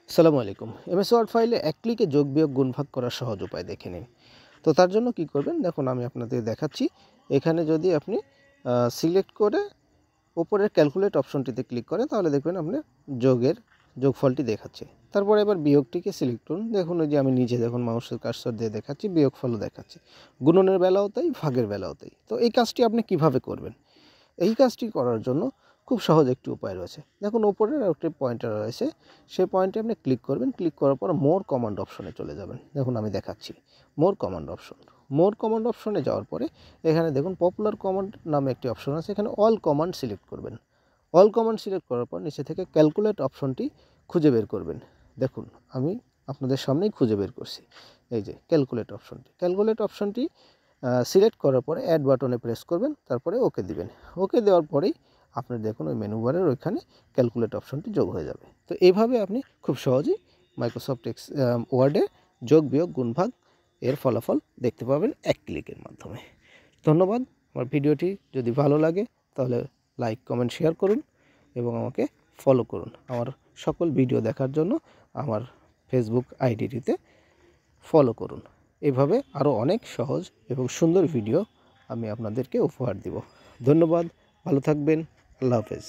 আসসালামু আলাইকুম। MS word ফাইলে এক ক্লিকে যোগ বিয়োগ গুণ ভাগ করার সহজ উপায় দেখে নিন। তো তার জন্য কি করবেন, দেখুন আমি আপনাদের দেখাচ্ছি। এখানে যদি আপনি সিলেক্ট করে উপরের ক্যালকুলেট অপশনটিতে ক্লিক করেন তাহলে দেখবেন আপনি যোগফলটি দেখাচ্ছে। তারপরে এবার বিয়োগটিকে সিলেক্ট করুন। দেখুন ওই যে আমি নিজে দেখুন মাউসের কার্সর দিয়ে দেখাচ্ছি, বিয়োগফলও দেখাচ্ছে। গুণনের বেলাও তাই, ভাগের বেলাও তাই। তো এই কাজটি আপনি কিভাবে করবেন? এই কাজটি করার জন্য খুব সহজ একটি উপায় রয়েছে। দেখুন উপরের একটি পয়েন্টার রয়েছে, সেই পয়েন্টে আপনি ক্লিক করবেন। ক্লিক করার পর মোর কমান্ড অপশনে চলে যাবেন। দেখুন আমি দেখাচ্ছি মোর কমান্ড অপশনে যাওয়ার পরে এখানে দেখুন পপুলার কমান্ড নামে একটি অপশন আছে, এখানে অল কমান্ড সিলেক্ট করবেন। অল কমান্ড সিলেক্ট করার পর নিচে থেকে ক্যালকুলেট অপশনটি খুঁজে বের করবেন। দেখুন আমি আপনাদের সামনেই খুঁজে বের করছি। এই যে ক্যালকুলেট অপশনটি সিলেক্ট করার পরে অ্যাড বাটনে প্রেস করবেন, তারপরে ওকে দিবেন। ওকে দেওয়ার পরেই আপনার দেখুন ওই মেনু বারের ওইখানে ক্যালকুলেট অপশনটি যোগ হয়ে যাবে। তো এইভাবে আপনি খুব সহজেই মাইক্রোসফট ওয়ার্ডে যোগ বিয়োগ গুণ ভাগ এর ফলাফল দেখতে পাবেন এক ক্লিকের মাধ্যমে। ধন্যবাদ। আমার ভিডিওটি যদি ভালো লাগে তাহলে লাইক, কমেন্ট, শেয়ার করুন এবং আমাকে ফলো করুন। আমার সকল ভিডিও দেখার জন্য আমার ফেসবুক আইডিটিতে ফলো করুন। এভাবে আরও অনেক সহজ এবং সুন্দর ভিডিও আমি আপনাদেরকে উপহার দিব। ধন্যবাদ, ভালো থাকবেন, আল্লাহ হাফেজ।